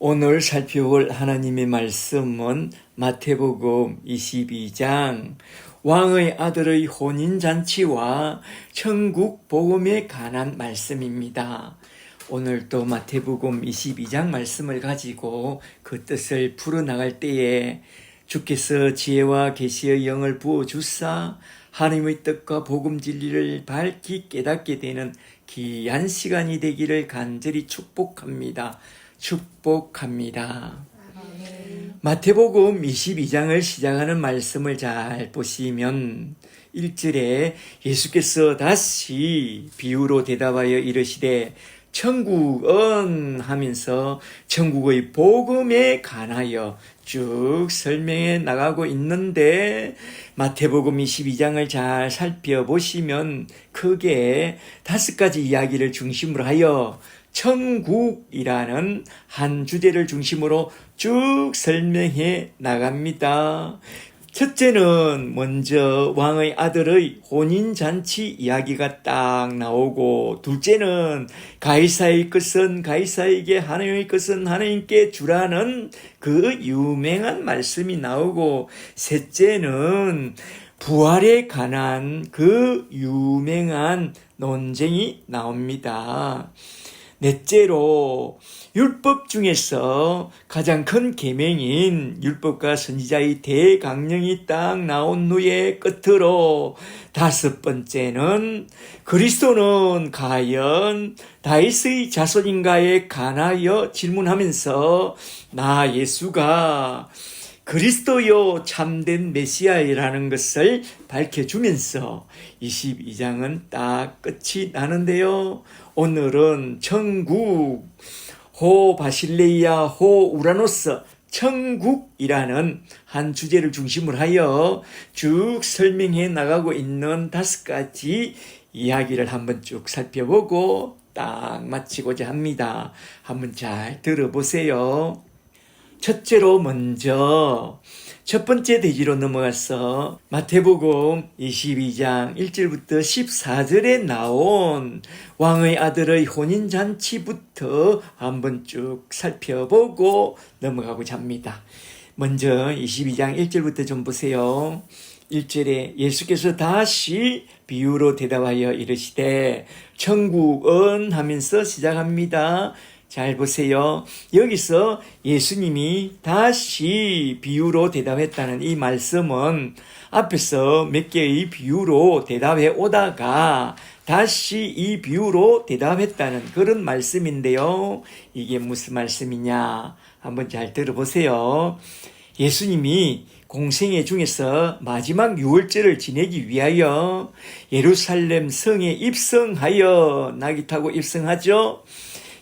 오늘 살펴볼 하나님의 말씀은 마태복음 22장 왕의 아들의 혼인잔치와 천국 복음에 관한 말씀입니다. 오늘도 마태복음 22장 말씀을 가지고 그 뜻을 풀어나갈 때에 주께서 지혜와 계시의 영을 부어주사 하나님의 뜻과 복음 진리를 밝히 깨닫게 되는 귀한 시간이 되기를 간절히 축복합니다. 마태복음 22장을 시작하는 말씀을 잘 보시면 1절에 예수께서 다시 비유로 대답하여 이르시되 천국은 하면서 천국의 복음에 관하여 쭉 설명해 나가고 있는데 마태복음 22장을 잘 살펴보시면 크게 5가지 이야기를 중심으로 하여 천국이라는 한 주제를 중심으로 쭉 설명해 나갑니다. 첫째는 먼저 왕의 아들의 혼인잔치 이야기가 딱 나오고, 둘째는 가이사의 것은 가이사에게, 하나님의 것은 하나님께 주라는 그 유명한 말씀이 나오고, 셋째는 부활에 관한 그 유명한 논쟁이 나옵니다. 넷째로 율법 중에서 가장 큰 계명인 율법과 선지자의 대강령이 딱 나온 후에 끝으로 5번째는 그리스도는 과연 다윗의 자손인가에 관하여 질문하면서 나 예수가 그리스도요 참된 메시아이라는 것을 밝혀주면서 22장은 딱 끝이 나는데요. 오늘은 천국, 호 바실레이아, 호 우라노스, 천국이라는 한 주제를 중심으로 하여 쭉 설명해 나가고 있는 5가지 이야기를 한번 쭉 살펴보고 딱 마치고자 합니다. 한번 잘 들어보세요. 첫째로 먼저 첫 번째 대지로 넘어가서 마태복음 22장 1절부터 14절에 나온 왕의 아들의 혼인잔치부터 한번 쭉 살펴보고 넘어가고자 합니다. 먼저 22장 1절부터 좀 보세요. 1절에 예수께서 다시 비유로 대답하여 이르시되 천국은 하면서 시작합니다. 잘 보세요. 여기서 예수님이 다시 비유로 대답했다는 이 말씀은 앞에서 몇 개의 비유로 대답해 오다가 다시 이 비유로 대답했다는 그런 말씀인데요. 이게 무슨 말씀이냐? 한번 잘 들어보세요. 예수님이 공생애 중에서 마지막 유월절을 지내기 위하여 예루살렘 성에 입성하여 낙이 타고 입성하죠.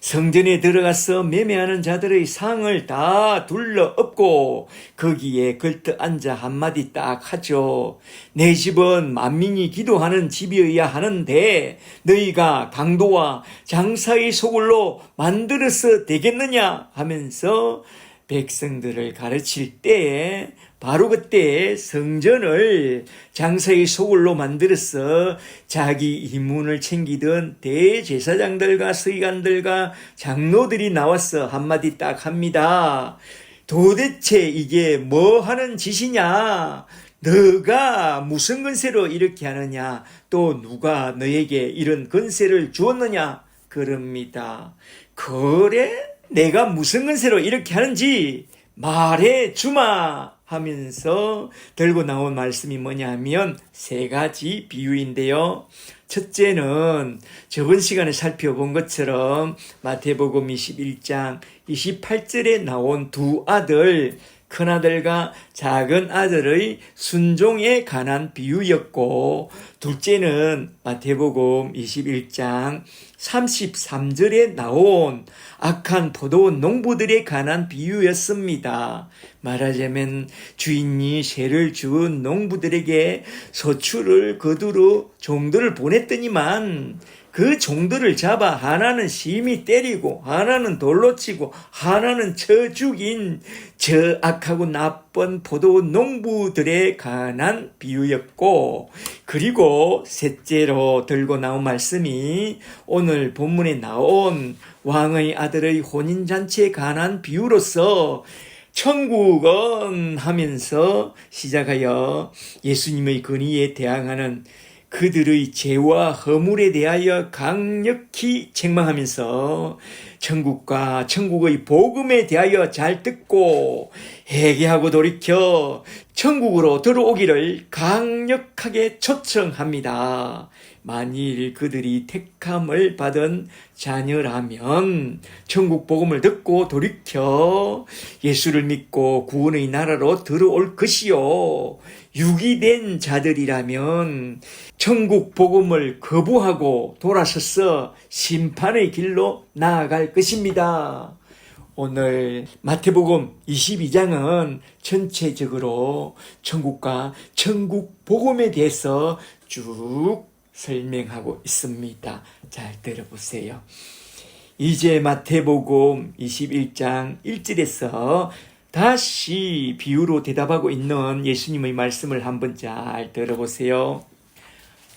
성전에 들어가서 매매하는 자들의 상을 다 둘러엎고 거기에 걸터 앉아 한마디 딱 하죠. 내 집은 만민이 기도하는 집이어야 하는데 너희가 강도와 장사의 소굴로 만들어서 되겠느냐 하면서 백성들을 가르칠 때에 바로 그때 성전을 장사의 소굴로 만들어서 자기 이문을 챙기던 대제사장들과 서기관들과 장로들이 나와서 한마디 딱 합니다. 도대체 이게 뭐 하는 짓이냐? 너가 무슨 건세로 이렇게 하느냐? 또 누가 너에게 이런 건세를 주었느냐? 그럽니다. 그래? 내가 무슨 건세로 이렇게 하는지 말해 주마 하면서 들고 나온 말씀이 뭐냐면 3가지 비유인데요. 첫째는 저번 시간에 살펴본 것처럼 마태복음 21장 28절에 나온 두 아들, 큰아들과 작은 아들의 순종에 관한 비유였고, 둘째는 마태복음 21장 33절에 나온 악한 포도원 농부들에 관한 비유였습니다. 말하자면 주인이 세를 주은 농부들에게 소출을 거두러 종들을 보냈더니만 그 종들을 잡아 하나는 심히 때리고 하나는 돌로 치고 하나는 쳐 죽인 저 악하고 나쁜 포도 농부들에 관한 비유였고, 그리고 셋째로 들고 나온 말씀이 오늘 본문에 나온 왕의 아들의 혼인잔치에 관한 비유로서 천국은 하면서 시작하여 예수님의 권위에 대항하는 그들의 죄와 허물에 대하여 강력히 책망하면서 천국과 천국의 복음에 대하여 잘 듣고 회개하고 돌이켜 천국으로 들어오기를 강력하게 초청합니다. 만일 그들이 택함을 받은 자녀라면 천국 복음을 듣고 돌이켜 예수를 믿고 구원의 나라로 들어올 것이요, 유기된 자들이라면 천국 복음을 거부하고 돌아서서 심판의 길로 나아갈 것입니다. 오늘 마태복음 22장은 전체적으로 천국과 천국 복음에 대해서 쭉 설명하고 있습니다. 잘 들어보세요. 이제 마태복음 21장 1절에서 다시 비유로 대답하고 있는 예수님의 말씀을 한번 잘 들어보세요.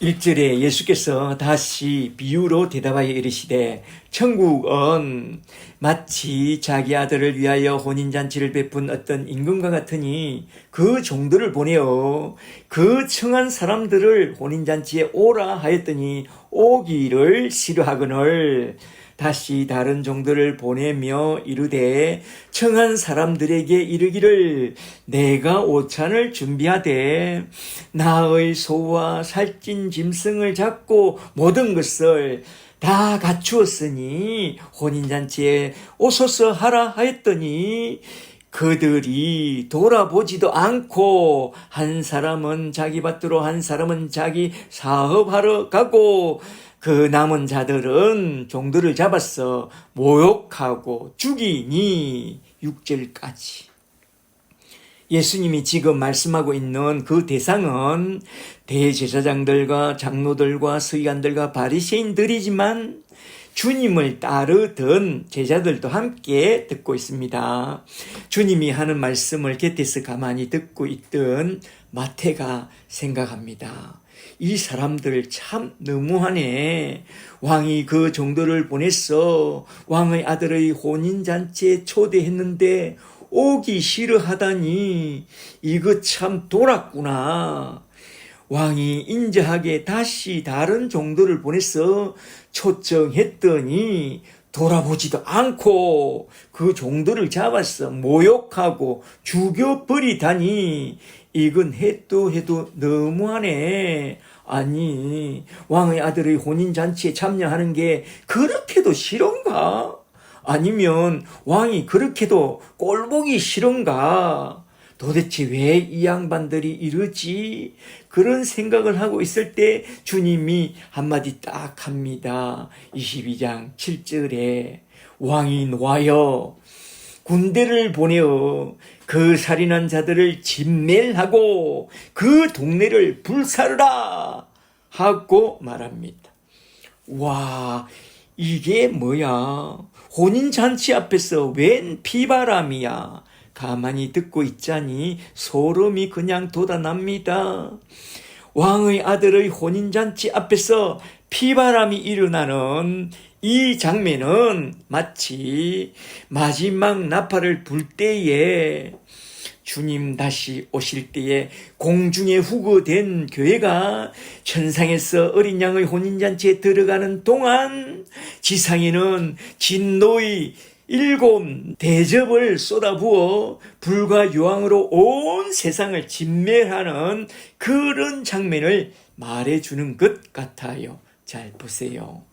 1절에 예수께서 다시 비유로 대답하여 이르시되, 천국은 마치 자기 아들을 위하여 혼인잔치를 베푼 어떤 임금과 같으니 그 종들을 보내어 그 청한 사람들을 혼인잔치에 오라 하였더니 오기를 싫어하거늘 다시 다른 종들을 보내며 이르되 청한 사람들에게 이르기를 내가 오찬을 준비하되 나의 소와 살찐 짐승을 잡고 모든 것을 다 갖추었으니 혼인잔치에 오소서 하라 하였더니 그들이 돌아보지도 않고 한 사람은 자기 밭으로 한 사람은 자기 사업하러 가고 그 남은 자들은 종들을 잡아서 모욕하고 죽이니. 6절까지. 예수님이 지금 말씀하고 있는 그 대상은 대제사장들과 장로들과 서기관들과 바리새인들이지만 주님을 따르던 제자들도 함께 듣고 있습니다. 주님이 하는 말씀을 곁에서 가만히 듣고 있던 마태가 생각합니다. 이 사람들 참 너무하네. 왕이 그 종들을 보냈어 왕의 아들의 혼인잔치에 초대했는데 오기 싫어하다니 이거 참 돌았구나. 왕이 인자하게 다시 다른 종들을 보내서 초청했더니 돌아보지도 않고 그 종들을 잡아서 모욕하고 죽여버리다니 이건 해도 너무하네. 아니, 왕의 아들의 혼인잔치에 참여하는 게 그렇게도 싫은가? 아니면 왕이 그렇게도 꼴보기 싫은가? 도대체 왜 이 양반들이 이러지? 그런 생각을 하고 있을 때 주님이 한마디 딱 합니다. 22장 7절에 왕이 노하여 군대를 보내어 그 살인한 자들을 진멸하고 그 동네를 불사르라 하고 말합니다. 와, 이게 뭐야? 혼인잔치 앞에서 웬 피바람이야? 가만히 듣고 있자니 소름이 그냥 돋아납니다. 왕의 아들의 혼인잔치 앞에서 피바람이 일어나는 이 장면은 마치 마지막 나팔을 불 때에 주님 다시 오실 때에 공중에 후거된 교회가 천상에서 어린 양의 혼인잔치에 들어가는 동안 지상에는 진노의 7 대접을 쏟아부어 불과 유황으로 온 세상을 진멸하는 그런 장면을 말해주는 것 같아요. 잘 보세요.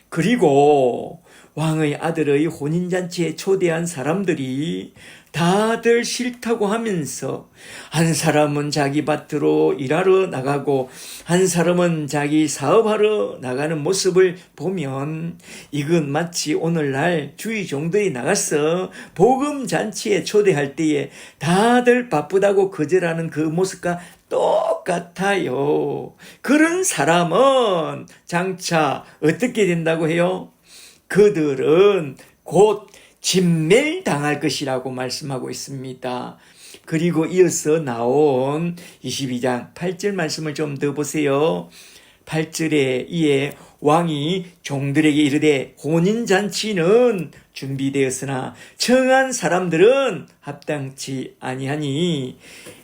그리고 왕의 아들의 혼인잔치에 초대한 사람들이 다들 싫다고 하면서 한 사람은 자기 밭으로 일하러 나가고 한 사람은 자기 사업하러 나가는 모습을 보면 이건 마치 오늘날 주의 종들이 나가서 복음잔치에 초대할 때에 다들 바쁘다고 거절하는 그 모습과 똑같아요. 그런 사람은 장차 어떻게 된다고 해요? 그들은 곧 진멸당할 것이라고 말씀하고 있습니다. 그리고 이어서 나온 22장 8절 말씀을 좀 더 보세요. 8절에 이에 왕이 종들에게 이르되 혼인잔치는 준비되었으나 청한 사람들은 합당치 아니하니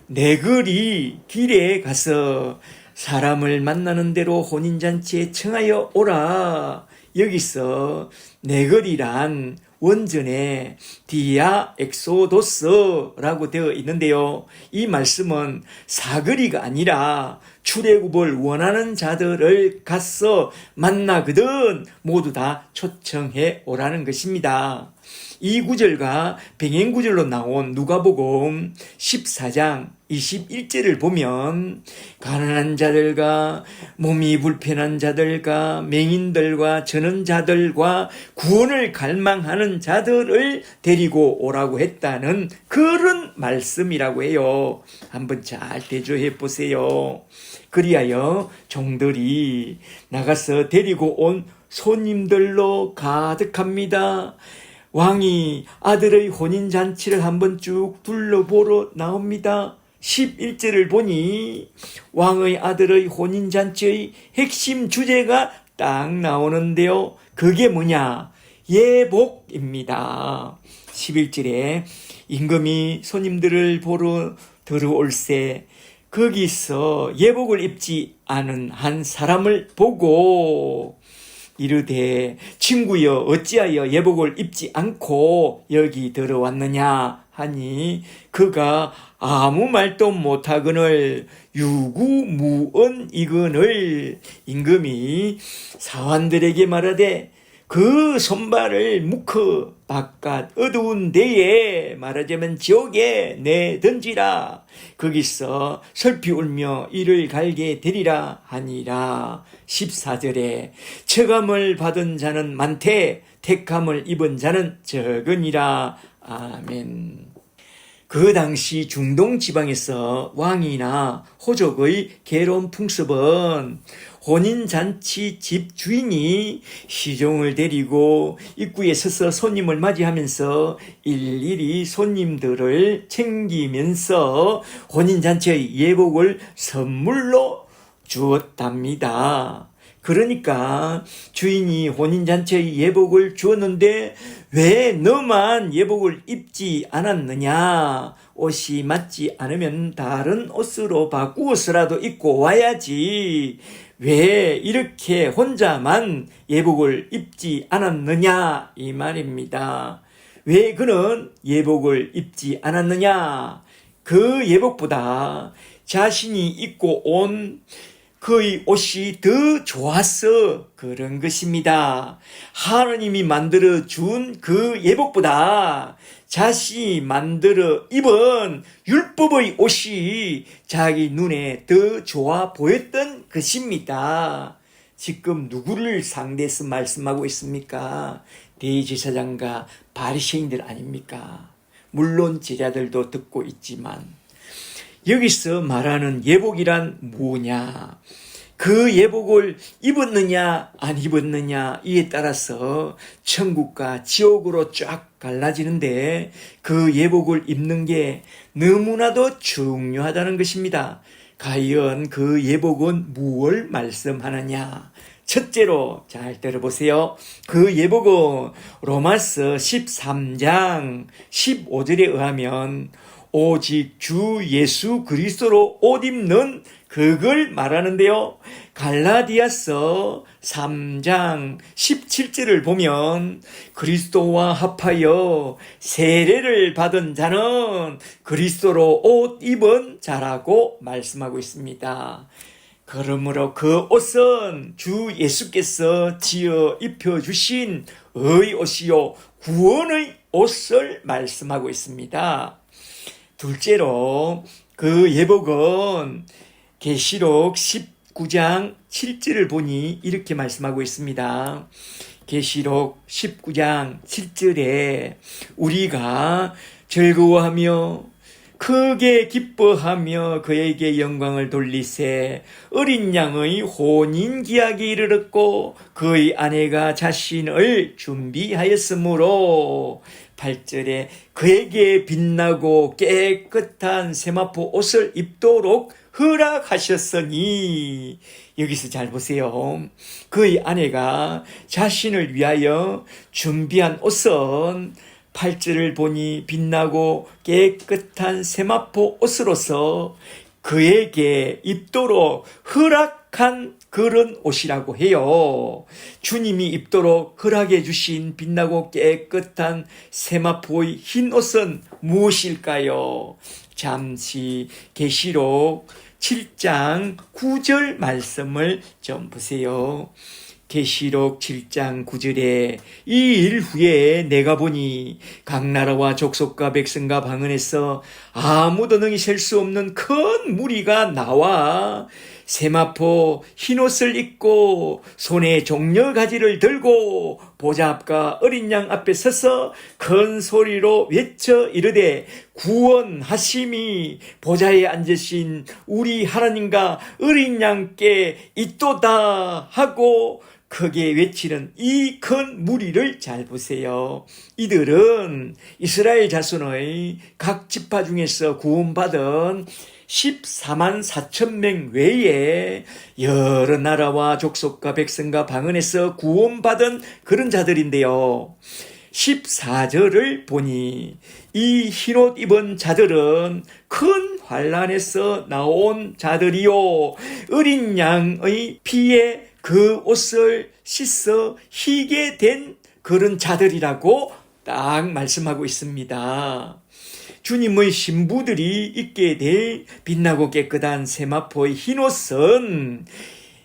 내거리 길에 가서 사람을 만나는 대로 혼인잔치에 청하여 오라. 여기서 내거리란 원전에 디아 엑소도스라고 되어 있는데요. 이 말씀은 사거리가 아니라 출애굽을 원하는 자들을 가서 만나거든 모두 다 초청해 오라는 것입니다. 이 구절과 병행 구절로 나온 누가복음 14장 21절을 보면 가난한 자들과 몸이 불편한 자들과 맹인들과 전원자들과 구원을 갈망하는 자들을 데리고 오라고 했다는 그런 말씀이라고 해요. 한번 잘 대조해 보세요. 그리하여 종들이 나가서 데리고 온 손님들로 가득합니다. 왕이 아들의 혼인잔치를 한번 쭉 둘러보러 나옵니다. 11절을 보니 왕의 아들의 혼인잔치의 핵심 주제가 딱 나오는데요. 그게 뭐냐? 예복입니다. 11절에 임금이 손님들을 보러 들어올세 거기서 예복을 입지 않은 한 사람을 보고 이르되 친구여 어찌하여 예복을 입지 않고 여기 들어왔느냐 하니 그가 아무 말도 못하거늘 유구무언이거늘 임금이 사환들에게 말하되 그 손발을 묶어 바깥 어두운 데에 말하자면 지옥에 내던지라. 거기서 슬피 울며 이를 갈게 되리라 하니라. 14절에 처감을 받은 자는 많되 택함을 입은 자는 적으니라. 아멘. 그 당시 중동 지방에서 왕이나 호족의 괴로운 풍습은 혼인잔치 집 주인이 시종을 데리고 입구에 서서 손님을 맞이하면서 일일이 손님들을 챙기면서 혼인잔치의 예복을 선물로 주었답니다. 그러니까 주인이 혼인잔치의 예복을 주었는데 왜 너만 예복을 입지 않았느냐? 옷이 맞지 않으면 다른 옷으로 바꾸어서라도 입고 와야지. 왜 이렇게 혼자만 예복을 입지 않았느냐? 이 말입니다. 왜 그는 예복을 입지 않았느냐? 그 예복보다 자신이 입고 온 그의 옷이 더 좋았어. 그런 것입니다. 하나님이 만들어 준 그 예복보다 자신이 만들어 입은 율법의 옷이 자기 눈에 더 좋아 보였던 것입니다. 지금 누구를 상대해서 말씀하고 있습니까? 대제사장과 바리새인들 아닙니까? 물론 제자들도 듣고 있지만 여기서 말하는 예복이란 뭐냐? 그 예복을 입었느냐 안 입었느냐 이에 따라서 천국과 지옥으로 쫙 갈라지는데 그 예복을 입는 게 너무나도 중요하다는 것입니다. 과연 그 예복은 무엇을 말씀하느냐? 첫째로 잘 들어보세요. 그 예복은 로마서 13장 15절에 의하면 오직 주 예수 그리스도로 옷 입는 그걸 말하는데요. 갈라디아서 3장 17절을 보면 그리스도와 합하여 세례를 받은 자는 그리스도로 옷 입은 자라고 말씀하고 있습니다. 그러므로 그 옷은 주 예수께서 지어 입혀주신 의 옷이요 구원의 옷을 말씀하고 있습니다. 둘째로 그 예복은 계시록 19장 7절을 보니 이렇게 말씀하고 있습니다. 계시록 19장 7절에 우리가 즐거워하며 크게 기뻐하며 그에게 영광을 돌리세 어린 양의 혼인기약이 이르렀고 그의 아내가 자신을 준비하였으므로 8절에 그에게 빛나고 깨끗한 세마포 옷을 입도록 허락하셨으니 여기서 잘 보세요. 그의 아내가 자신을 위하여 준비한 옷은 8절을 보니 빛나고 깨끗한 세마포 옷으로서 그에게 입도록 허락한 그런 옷이라고 해요. 주님이 입도록 허락해 주신 빛나고 깨끗한 세마포의 흰 옷은 무엇일까요? 잠시 계시록 7장 9절 말씀을 좀 보세요. 계시록 7장 9절에 이 일 후에 내가 보니 각 나라와 족속과 백성과 방언에서 아무도 능히 셀 수 없는 큰 무리가 나와 세마포 흰옷을 입고 손에 종려가지를 들고 보좌 앞과 어린 양 앞에 서서 큰 소리로 외쳐 이르되 구원하심이 보좌에 앉으신 우리 하나님과 어린 양께 있도다 하고 크게 외치는 이 큰 무리를 잘 보세요. 이들은 이스라엘 자손의 각 지파 중에서 구원받은 14만 4천 명 외에 여러 나라와 족속과 백성과 방언에서 구원받은 그런 자들인데요. 14절을 보니 이 흰옷 입은 자들은 큰 환란에서 나온 자들이요 어린 양의 피에 그 옷을 씻어 희게 된 그런 자들이라고 딱 말씀하고 있습니다. 주님의 신부들이 입게 될 빛나고 깨끗한 세마포의 흰옷은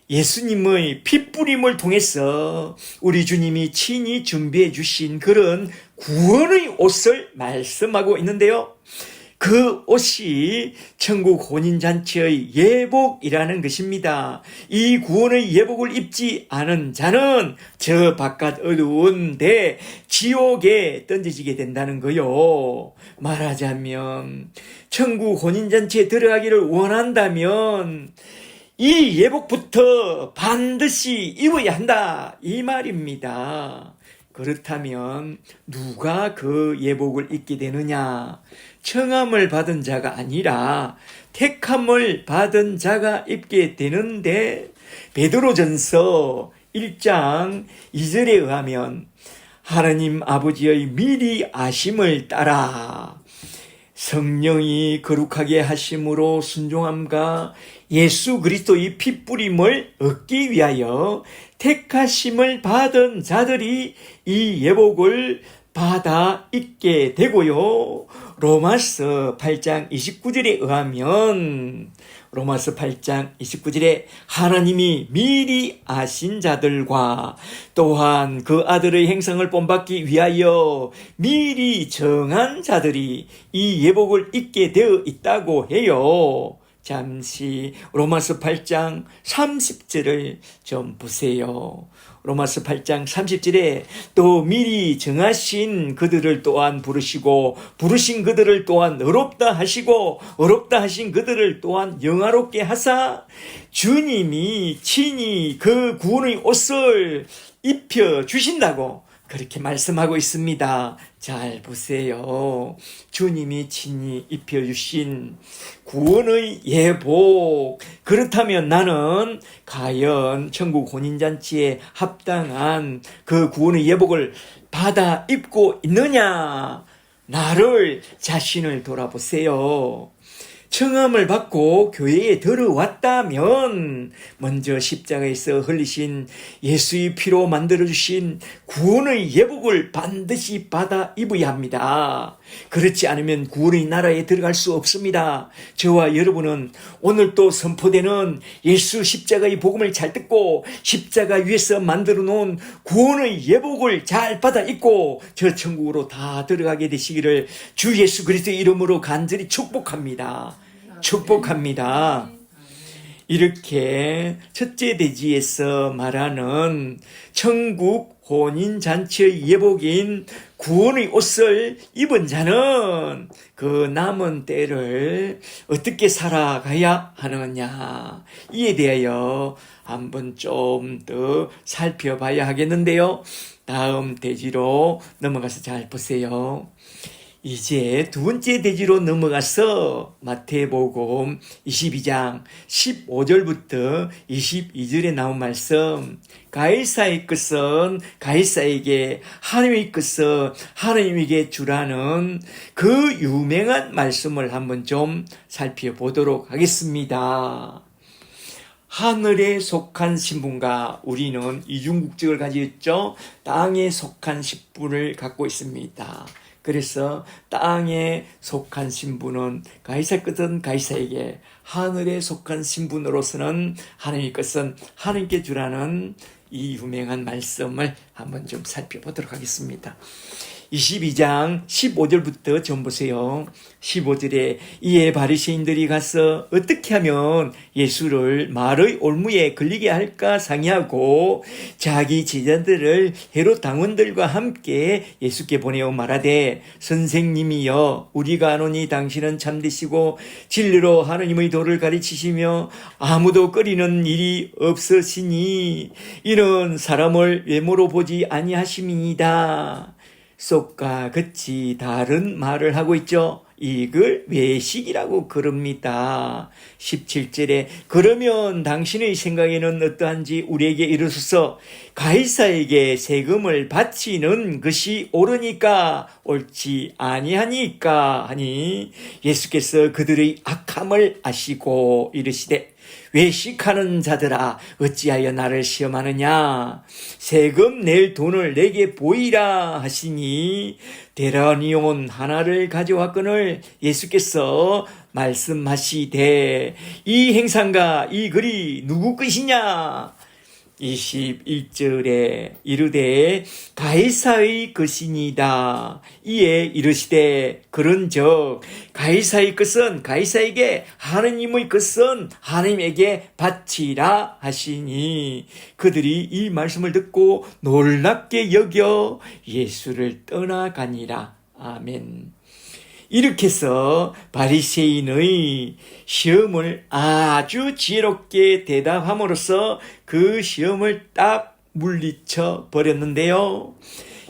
예수님의 핏부림을 통해서 우리 주님이 친히 준비해 주신 그런 구원의 옷을 말씀하고 있는데요. 그 옷이 천국 혼인잔치의 예복이라는 것입니다. 이 구원의 예복을 입지 않은 자는 저 바깥 어두운 데 지옥에 던져지게 된다는 거요. 말하자면 천국 혼인잔치에 들어가기를 원한다면 이 예복부터 반드시 입어야 한다 이 말입니다. 그렇다면 누가 그 예복을 입게 되느냐? 청함을 받은 자가 아니라 택함을 받은 자가 입게 되는데 베드로전서 1장 2절에 의하면 하나님 아버지의 미리 아심을 따라 성령이 거룩하게 하심으로 순종함과 예수 그리스도의 핏부림을 얻기 위하여 택하심을 받은 자들이 이 예복을 받아 입게 되고요. 로마서 8장 29절에 의하면 로마서 8장 29절에 하나님이 미리 아신 자들과 또한 그 아들의 행성을 본받기 위하여 미리 정한 자들이 이 예복을 입게 되어 있다고 해요. 잠시 로마서 8장 30절을 좀 보세요. 로마서 8장 30절에 또 미리 정하신 그들을 또한 부르시고 부르신 그들을 또한 의롭다 하시고 의롭다 하신 그들을 또한 영화롭게 하사 주님이 친히 그 구원의 옷을 입혀 주신다고 그렇게 말씀하고 있습니다. 잘 보세요. 주님이 친히 입혀주신 구원의 예복. 그렇다면 나는 과연 천국 혼인잔치에 합당한 그 구원의 예복을 받아 입고 있느냐? 나를 자신을 돌아보세요. 청함을 받고 교회에 들어왔다면 먼저 십자가에서 흘리신 예수의 피로 만들어주신 구원의 예복을 반드시 받아 입어야 합니다. 그렇지 않으면 구원의 나라에 들어갈 수 없습니다. 저와 여러분은 오늘 또 선포되는 예수 십자가의 복음을 잘 듣고 십자가 위에서 만들어 놓은 구원의 예복을 잘 받아 입고 저 천국으로 다 들어가게 되시기를 주 예수 그리스도의 이름으로 간절히 축복합니다. 축복합니다. 이렇게 첫째 대지에서 말하는 천국 혼인잔치의 예복인 구원의 옷을 입은 자는 그 남은 때를 어떻게 살아가야 하느냐, 이에 대하여 한번 좀 더 살펴봐야 하겠는데요. 다음 대지로 넘어가서 잘 보세요. 이제 두 번째 대지로 넘어가서 마태복음 22장 15절부터 22절에 나온 말씀, 가이사의 것은 가이사에게, 하나님의 것은 하나님에게 주라는 그 유명한 말씀을 한번 좀 살펴보도록 하겠습니다. 하늘에 속한 신분과 우리는 이중국적을 가지고 있죠. 땅에 속한 신분을 갖고 있습니다. 그래서 땅에 속한 신분은 가이사 것은 가이사에게, 하늘에 속한 신분으로서는 하나님의 것은 하나님께 주라는 이 유명한 말씀을 한번 좀 살펴보도록 하겠습니다. 22장 15절부터 좀 보세요. 15절에 이에 바리새인들이 가서 어떻게 하면 예수를 말의 올무에 걸리게 할까 상의하고 자기 제자들을 헤롯 당원들과 함께 예수께 보내어 말하되, 선생님이여, 우리가 아노니 당신은 참되시고 진리로 하나님의 도를 가르치시며 아무도 꺼리는 일이 없으시니 이는 사람을 외모로 보지 아니하심이니이다. 쏙과 같이 다른 말을 하고 있죠. 이걸 외식이라고 그럽니다. 17절에 그러면 당신의 생각에는 어떠한지 우리에게 이르소서. 가이사에게 세금을 바치는 것이 옳으니까 옳지 아니하니까 하니, 예수께서 그들의 악함을 아시고 이르시되, 외식하는 자들아, 어찌하여 나를 시험하느냐? 세금 낼 돈을 내게 보이라 하시니 데나리온 하나를 가져왔거늘 예수께서 말씀하시되, 이 행상과 이 글이 누구 것이냐? 21절에 이르되 가이사의 것이니이다. 이에 이르시되 그런즉 가이사의 것은 가이사에게, 하느님의 것은 하느님에게 바치라 하시니, 그들이 이 말씀을 듣고 놀랍게 여겨 예수를 떠나가니라. 아멘. 이렇게 해서 바리새인의 시험을 아주 지혜롭게 대답함으로써 그 시험을 딱 물리쳐 버렸는데요.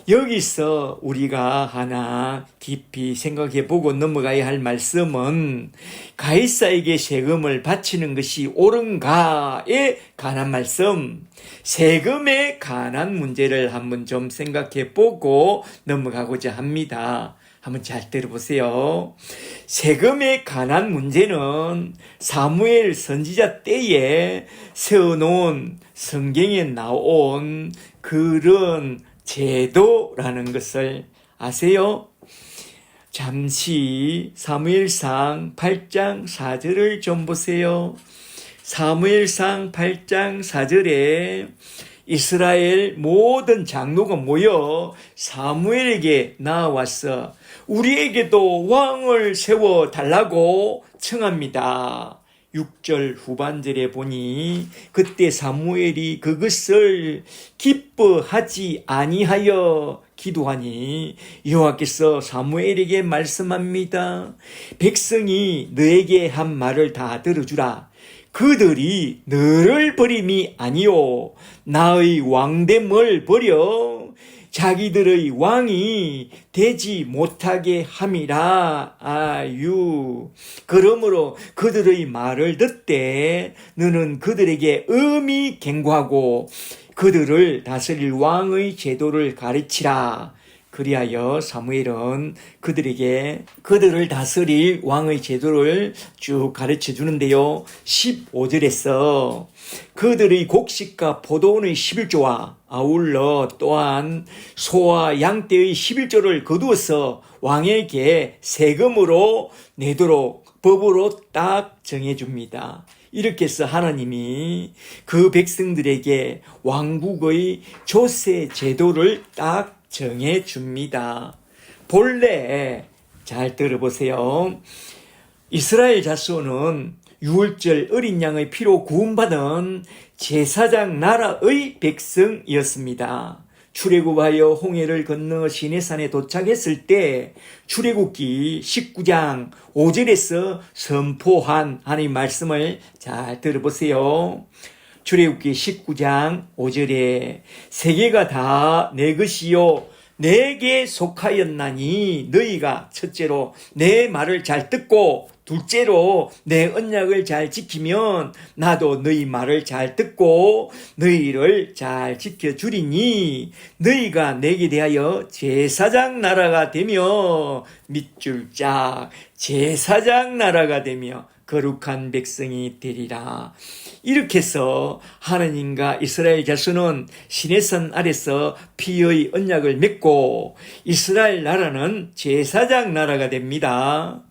여기서 우리가 하나 깊이 생각해 보고 넘어가야 할 말씀은, 가이사에게 세금을 바치는 것이 옳은가에 관한 말씀, 세금에 관한 문제를 한번 좀 생각해 보고 넘어가고자 합니다. 한번 잘 들어보세요. 세금에 관한 문제는 사무엘 선지자 때에 세워놓은 성경에 나온 그런 제도라는 것을 아세요? 잠시 사무엘상 8장 4절을 좀 보세요. 사무엘상 8장 4절에 이스라엘 모든 장로가 모여 사무엘에게 나와서 우리에게도 왕을 세워달라고 청합니다. 6절 후반절에 보니 그때 사무엘이 그것을 기뻐하지 아니하여 기도하니 여호와께서 사무엘에게 말씀합니다. 백성이 너에게 한 말을 다 들어주라. 그들이 너를 버림이 아니요 나의 왕됨을 버려 자기들의 왕이 되지 못하게 함이라. 아유. 그러므로 그들의 말을 듣되 너는 그들에게 엄히 경고하고 그들을 다스릴 왕의 제도를 가르치라. 그리하여 사무엘은 그들을 다스릴 왕의 제도를 쭉 가르쳐 주는데요. 15절에서 그들의 곡식과 포도원의 11조와 아울러 또한 소와 양떼의 11조를 거두어서 왕에게 세금으로 내도록 법으로 딱 정해줍니다. 이렇게 해서 하나님이 그 백성들에게 왕국의 조세 제도를 딱 정해줍니다. 본래 잘 들어보세요. 이스라엘 자손은 유월절 어린 양의 피로 구원받은 제사장 나라의 백성이었습니다. 출애굽하여 홍해를 건너 시내산에 도착했을 때 출애굽기 19장 5절에서 선포한 하나님의 말씀을 잘 들어보세요. 출애굽기 19장 5절에 세계가 다 내 것이요 내게 속하였나니 너희가 첫째로 내 말을 잘 듣고 둘째로 내 언약을 잘 지키면 나도 너희 말을 잘 듣고 너희를 잘 지켜주리니 너희가 내게 대하여 제사장 나라가 되며 밑줄 짝 제사장 나라가 되며 거룩한 백성이 되리라. 이렇게 해서 하나님과 이스라엘 자손은 시내산 아래서 피의 언약을 맺고 이스라엘 나라는 제사장 나라가 됩니다.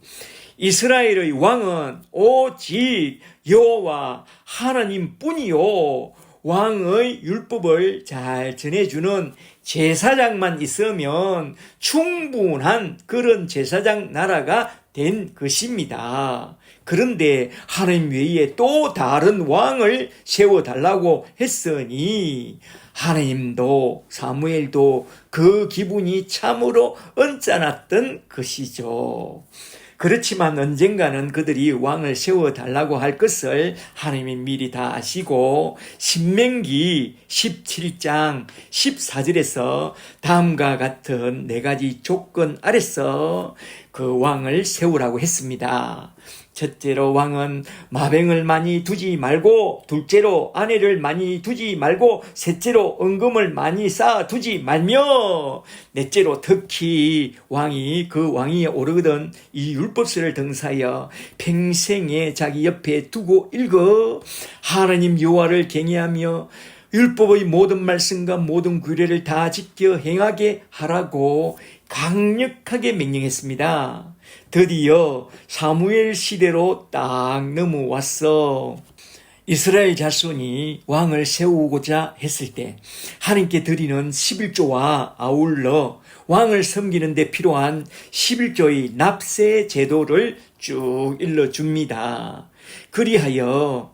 이스라엘의 왕은 오직 여호와 하나님뿐이요 왕의 율법을 잘 전해주는 제사장만 있으면 충분한 그런 제사장 나라가 된 것입니다. 그런데 하나님 외에 또 다른 왕을 세워달라고 했으니 하나님도 사무엘도 그 기분이 참으로 언짢았던 것이죠. 그렇지만 언젠가는 그들이 왕을 세워달라고 할 것을 하나님이 미리 다 아시고 신명기 17장 14절에서 다음과 같은 4가지 조건 아래서 그 왕을 세우라고 했습니다. 첫째로 왕은 마병을 많이 두지 말고, 둘째로 아내를 많이 두지 말고, 셋째로 은금을 많이 쌓아 두지 말며, 넷째로 특히 그 왕위에 오르거든 이 율법서를 등사하여 평생에 자기 옆에 두고 읽어 하나님 여호와를 경외하며 율법의 모든 말씀과 모든 규례를 다 지켜 행하게 하라고 강력하게 명령했습니다. 드디어 사무엘 시대로 딱 넘어왔어. 이스라엘 자손이 왕을 세우고자 했을 때 하나님께 드리는 11조와 아울러 왕을 섬기는 데 필요한 11조의 납세 제도를 쭉 일러줍니다. 그리하여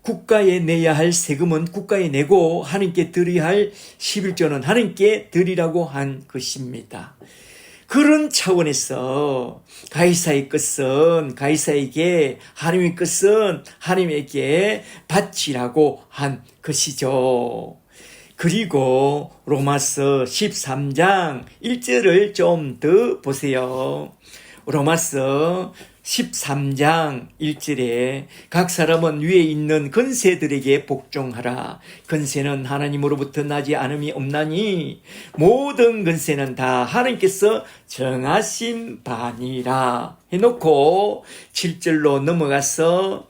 국가에 내야 할 세금은 국가에 내고 하나님께 드려야 할 11조는 하나님께 드리라고 한 것입니다. 그런 차원에서 가이사의 것은 가이사에게, 하나님의 것은 하나님에게 바치라고 한 것이죠. 그리고 로마서 13장 1절을 좀 더 보세요. 로마서 13장 1절에 각 사람은 위에 있는 권세들에게 복종하라. 권세는 하나님으로부터 나지 않음이 없나니 모든 권세는 다 하나님께서 정하신 바니라 해놓고 7절로 넘어가서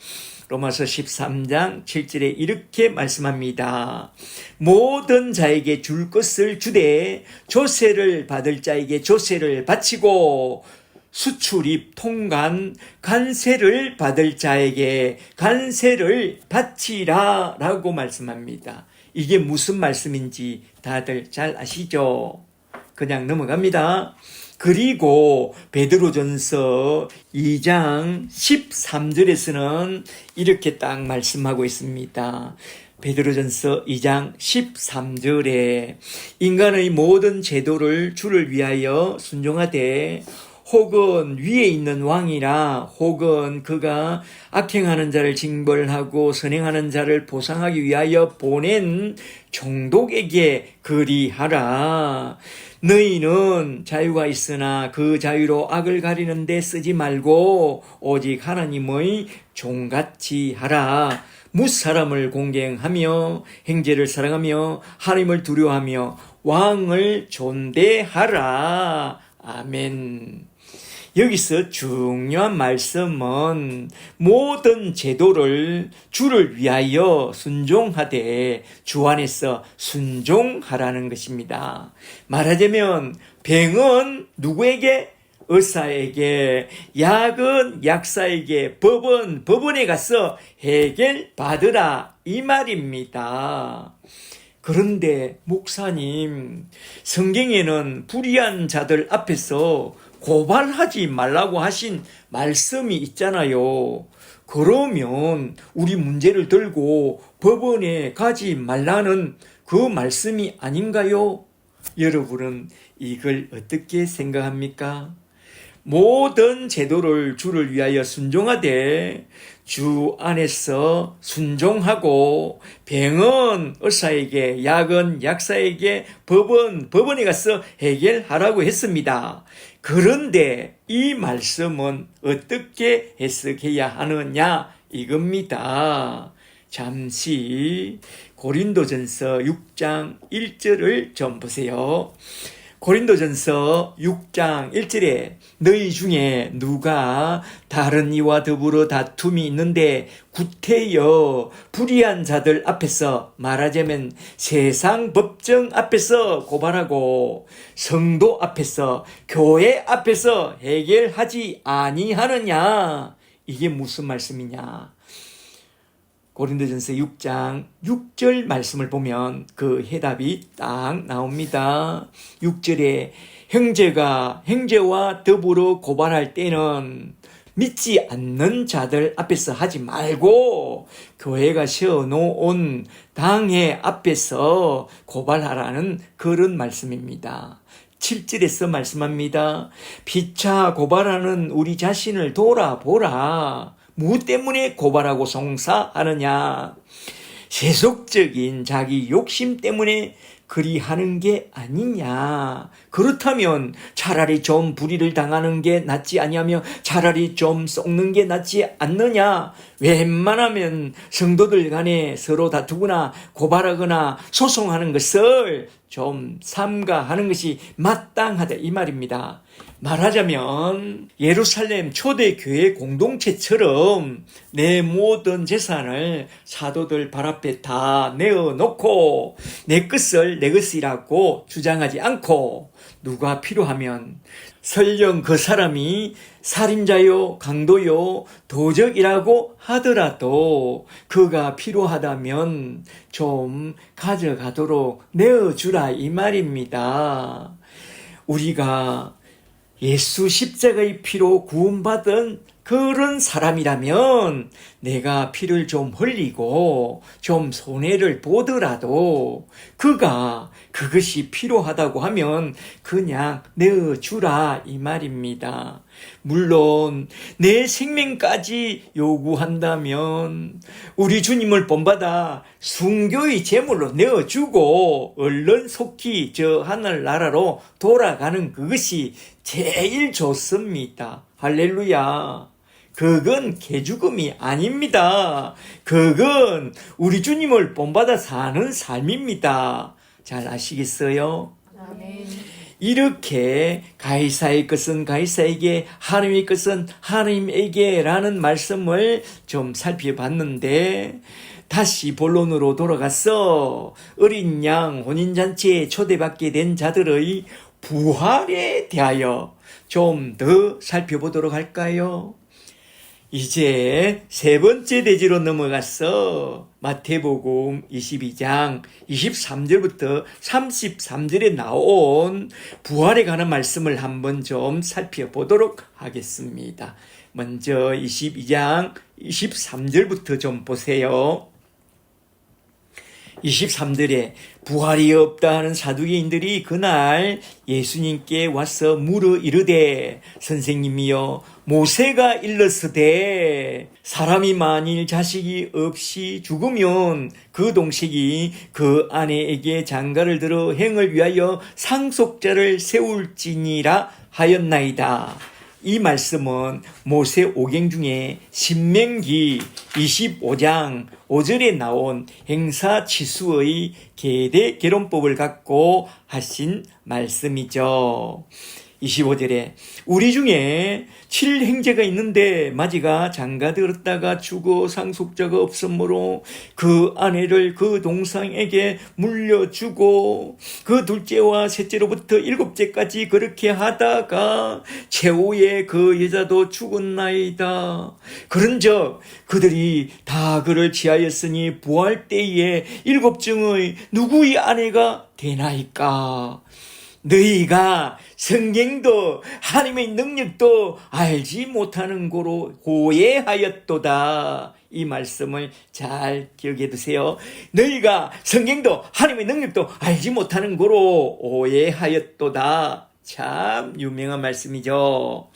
로마서 13장 7절에 이렇게 말씀합니다. 모든 자에게 줄 것을 주되 조세를 받을 자에게 조세를 바치고 수출입, 통관, 관세를 받을 자에게 관세를 바치라 라고 말씀합니다. 이게 무슨 말씀인지 다들 잘 아시죠? 그냥 넘어갑니다. 그리고 베드로전서 2장 13절에서는 이렇게 딱 말씀하고 있습니다. 베드로전서 2장 13절에 인간의 모든 제도를 주를 위하여 순종하되 혹은 위에 있는 왕이라 혹은 그가 악행하는 자를 징벌하고 선행하는 자를 보상하기 위하여 보낸 총독에게 그리하라. 너희는 자유가 있으나 그 자유로 악을 가리는 데 쓰지 말고 오직 하나님의 종같이 하라. 무사람을 공경하며 행제를 사랑하며 하나님을 두려워하며 왕을 존대하라. 아멘. 여기서 중요한 말씀은 모든 제도를 주를 위하여 순종하되 주 안에서 순종하라는 것입니다. 말하자면 병은 누구에게? 의사에게, 약은 약사에게, 법은 법원에 가서 해결받으라 이 말입니다. 그런데 목사님, 성경에는 불의한 자들 앞에서 고발하지 말라고 하신 말씀이 있잖아요. 그러면 우리 문제를 들고 법원에 가지 말라는 그 말씀이 아닌가요? 여러분은 이걸 어떻게 생각합니까? 모든 제도를 주를 위하여 순종하되 주 안에서 순종하고 병은 의사에게, 약은 약사에게, 법은 법원에 가서 해결하라고 했습니다. 그런데 이 말씀은 어떻게 해석해야 하느냐 이겁니다. 잠시 고린도전서 6장 1절을 좀 보세요. 고린도전서 6장 1절에 너희 중에 누가 다른 이와 더불어 다툼이 있는데 구태여 불의한 자들 앞에서, 말하자면 세상 법정 앞에서 고발하고 성도 앞에서, 교회 앞에서 해결하지 아니하느냐. 이게 무슨 말씀이냐. 고린도전서 6장 6절 말씀을 보면 그 해답이 딱 나옵니다. 6절에 형제와 더불어 고발할 때는 믿지 않는 자들 앞에서 하지 말고 교회가 세워놓은 당회 앞에서 고발하라는 그런 말씀입니다. 7절에서 말씀합니다. 피차 고발하는 우리 자신을 돌아보라. 무 때문에 고발하고 송사하느냐? 세속적인 자기 욕심 때문에 그리하는 게 아니냐? 그렇다면 차라리 좀 불의를 당하는 게 낫지 아니하며 차라리 좀 썩는 게 낫지 않느냐? 웬만하면 성도들 간에 서로 다투거나 고발하거나 소송하는 것을 좀 삼가하는 것이 마땅하다 이 말입니다. 말하자면 예루살렘 초대교회 공동체처럼 내 모든 재산을 사도들 발 앞에 다 내어놓고 내 것을 내 것이라고 주장하지 않고 누가 필요하면 설령 그 사람이 살인자요, 강도요, 도적이라고 하더라도 그가 필요하다면 좀 가져가도록 내어주라 이 말입니다. 우리가 예수 십자가의 피로 구원받은 그런 사람이라면 내가 피를 좀 흘리고 좀 손해를 보더라도 그가 그것이 필요하다고 하면 그냥 내어주라 이 말입니다. 물론 내 생명까지 요구한다면 우리 주님을 본받아 순교의 제물로 내어주고 얼른 속히 저 하늘나라로 돌아가는 그것이 제일 좋습니다. 할렐루야. 그건 개죽음이 아닙니다. 그건 우리 주님을 본받아 사는 삶입니다. 잘 아시겠어요? 아멘. 이렇게 가이사의 것은 가이사에게, 하나님의 것은 하나님에게 라는 말씀을 좀 살펴봤는데 다시 본론으로 돌아가서 어린 양 혼인잔치에 초대받게 된 자들의 부활에 대하여 좀 더 살펴보도록 할까요? 이제 세 번째 대지로 넘어가서 마태복음 22장 23절부터 33절에 나온 부활에 관한 말씀을 한번 좀 살펴보도록 하겠습니다. 먼저 22장 23절부터 좀 보세요. 23절에 부활이 없다 하는 사두개인들이 그날 예수님께 와서 물어 이르되 선생님이여 모세가 일렀으되 사람이 만일 자식이 없이 죽으면 그 동식이 그 아내에게 장가를 들어 행을 위하여 상속자를 세울지니라 하였나이다. 이 말씀은 모세오경 중에 신명기 25장 5절에 나온 행사치수의 계대개론법을 갖고 하신 말씀이죠. 25절에 우리 중에 7형제가 있는데 마지가 장가들었다가 죽어 상속자가 없으므로 그 아내를 그 동상에게 물려주고 그 둘째와 셋째로부터 7째까지 그렇게 하다가 최후에 그 여자도 죽었나이다. 그런즉 그들이 다 그를 취하였으니 부활 때에 7중의 누구의 아내가 되나이까? 너희가 성경도 하나님의 능력도 알지 못하는 고로 오해하였도다. 이 말씀을 잘 기억해 두세요. 너희가 성경도 하나님의 능력도 알지 못하는 고로 오해하였도다. 참 유명한 말씀이죠.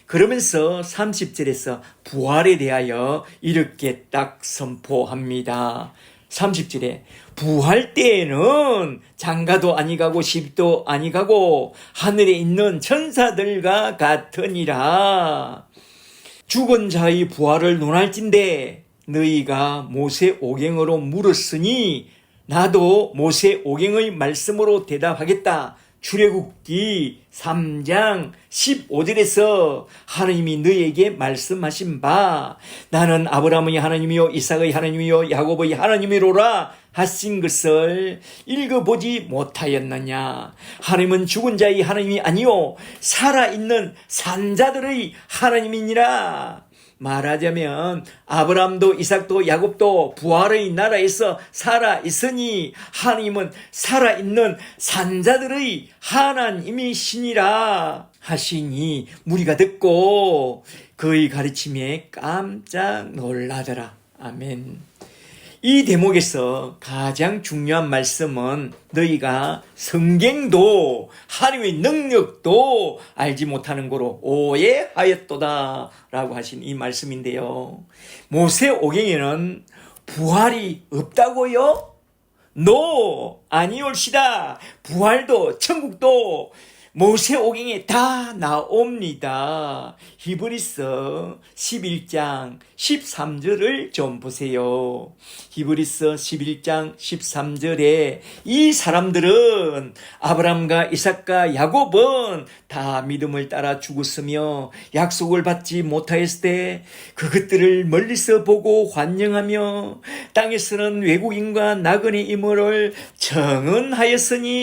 그러면서 30절에서 부활에 대하여 이렇게 딱 선포합니다. 30절에 부활 때에는 장가도 아니가고 시집도 아니가고 하늘에 있는 천사들과 같으니라. 죽은 자의 부활을 논할진대 너희가 모세오경으로 물었으니 나도 모세오경의 말씀으로 대답하겠다. 출애굽기 3장 15절에서 하나님이 너희에게 말씀하신 바 나는 아브라함의 하나님이요 이삭의 하나님이요 야곱의 하나님이로라 하신 것을 읽어보지 못하였느냐. 하나님은 죽은 자의 하나님이 아니요 살아있는 산자들의 하나님이니라. 말하자면 아브라함도 이삭도 야곱도 부활의 나라에서 살아있으니 하나님은 살아있는 산자들의 하나님이시니라 하시니 무리가 듣고 그의 가르침에 깜짝 놀라더라. 아멘. 이 대목에서 가장 중요한 말씀은 너희가 성경도 하나님의 능력도 알지 못하는 거로 오해하였도다 라고 하신 이 말씀인데요. 모세오경에는 부활이 없다고요? 노! 아니올시다. 부활도 천국도 모세오경에 다 나옵니다. 히브리서 11장 13절을 좀 보세요. 히브리서 11장 13절에 이 사람들은 아브라함과 이삭과 야곱은 다 믿음을 따라 죽었으며 약속을 받지 못하였을 때 그것들을 멀리서 보고 환영하며 땅에서는 외국인과 나그네 임무를 청언하였으니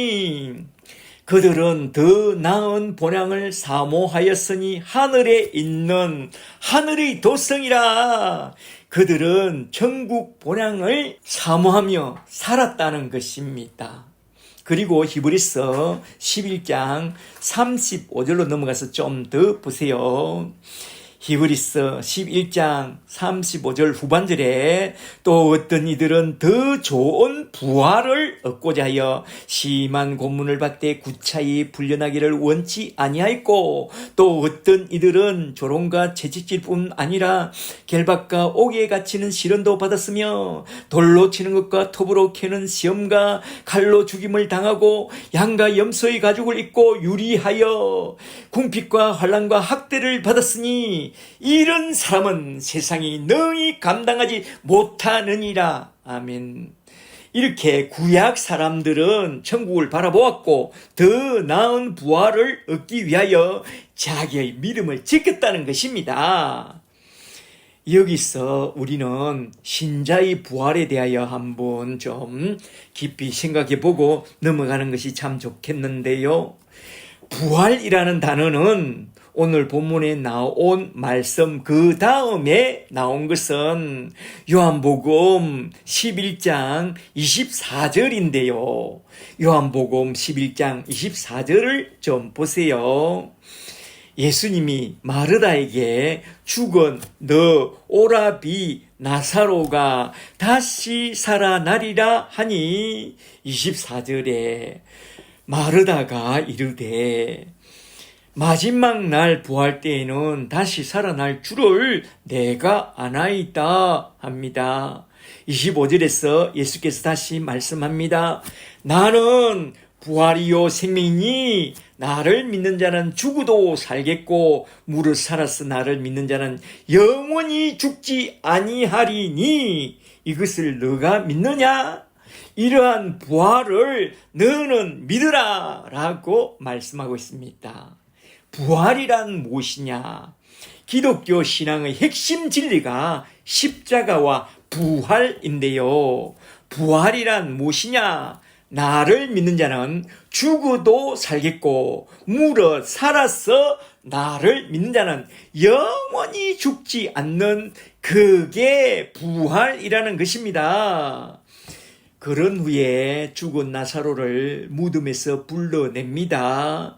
그들은 더 나은 본향을 사모하였으니 하늘에 있는 하늘의 도성이라. 그들은 천국 본향을 사모하며 살았다는 것입니다. 그리고 히브리서 11장 35절로 넘어가서 좀 더 보세요. 히브리서 11장 35절 후반절에 또 어떤 이들은 더 좋은 부활을 얻고자 하여 심한 고문을 받되 구차히 풀려나기를 원치 아니하였고 또 어떤 이들은 조롱과 채찍질뿐 아니라 결박과 옥에 갇히는 시련도 받았으며 돌로 치는 것과 톱으로 캐는 시험과 칼로 죽임을 당하고 양과 염소의 가죽을 입고 유리하여 궁핍과 환난과 학대를 받았으니 이런 사람은 세상이 능히 감당하지 못하느니라. 아멘. 이렇게 구약 사람들은 천국을 바라보았고 더 나은 부활을 얻기 위하여 자기의 믿음을 지켰다는 것입니다. 여기서 우리는 신자의 부활에 대하여 한번 좀 깊이 생각해보고 넘어가는 것이 참 좋겠는데요. 부활이라는 단어는 오늘 본문에 나온 말씀 그 다음에 나온 것은 요한복음 11장 24절인데요. 요한복음 11장 24절을 좀 보세요. 예수님이 마르다에게 죽은 너 오라비 나사로가 다시 살아나리라 하니 24절에 마르다가 이르되 마지막 날 부활 때에는 다시 살아날 줄을 내가 아나이다 합니다. 25절에서 예수께서 다시 말씀합니다. 나는 부활이요 생명이니 나를 믿는 자는 죽어도 살겠고 무릇 살아서 나를 믿는 자는 영원히 죽지 아니하리니 이것을 너가 믿느냐? 이러한 부활을 너는 믿으라 라고 말씀하고 있습니다. 부활이란 무엇이냐? 기독교 신앙의 핵심 진리가 십자가와 부활인데요. 부활이란 무엇이냐? 나를 믿는 자는 죽어도 살겠고 무릇 살아서 나를 믿는 자는 영원히 죽지 않는 그게 부활이라는 것입니다. 그런 후에 죽은 나사로를 무덤에서 불러냅니다.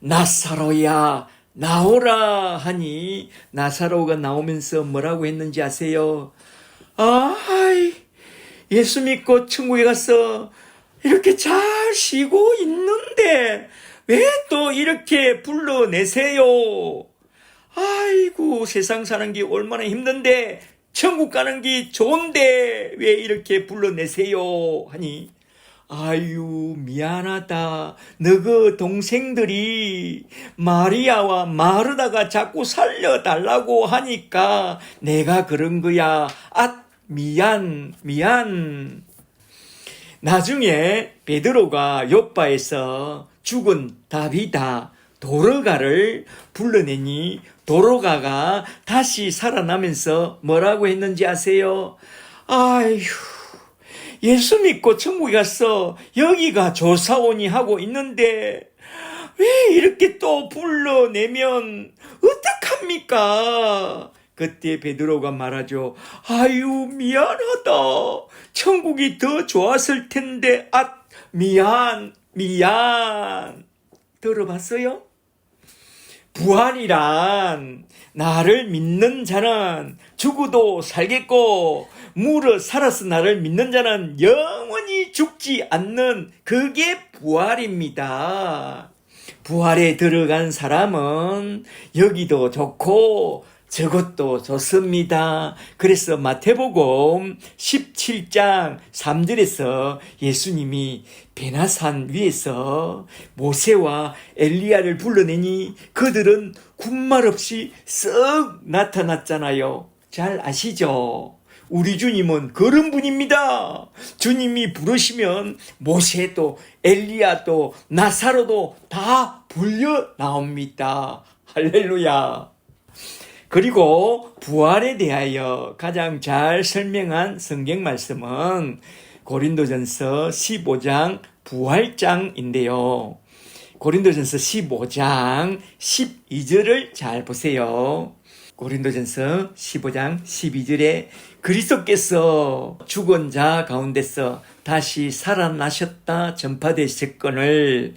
나사로야 나오라 하니 나사로가 나오면서 뭐라고 했는지 아세요? 예수 믿고 천국에 가서 이렇게 잘 쉬고 있는데 왜 또 이렇게 불러내세요? 아이고 세상 사는 게 얼마나 힘든데 천국 가는 게 좋은데 왜 이렇게 불러내세요? 하니 아유 미안하다. 너그 동생들이 마리아와 마르다가 자꾸 살려달라고 하니까 내가 그런 거야. 미안. 나중에 베드로가 요빠에서 죽은 다비다 도르가를 불러내니 도르가가 다시 살아나면서 뭐라고 했는지 아세요? 아휴 예수 믿고 천국에 가서 여기가 조사원이 하고 있는데 왜 이렇게 또 불러내면 어떡합니까? 그때 베드로가 말하죠. 아유 미안하다. 천국이 더 좋았을 텐데 미안. 들어봤어요? 부활이란 나를 믿는 자는 죽어도 살겠고 무릇 살아서 나를 믿는 자는 영원히 죽지 않는 그게 부활입니다. 부활에 들어간 사람은 여기도 좋고 저것도 좋습니다. 그래서 마태복음 17장 3절에서 예수님이 베나산 위에서 모세와 엘리야를 불러내니 그들은 군말 없이 썩 나타났잖아요. 잘 아시죠? 우리 주님은 그런 분입니다. 주님이 부르시면 모세도 엘리야도 나사로도 다 불려 나옵니다. 할렐루야. 그리고 부활에 대하여 가장 잘 설명한 성경 말씀은 고린도전서 15장 부활장인데요. 고린도전서 15장 12절을 잘 보세요. 고린도전서 15장 12절에 그리스도께서 죽은 자 가운데서 다시 살아나셨다 전파되셨거늘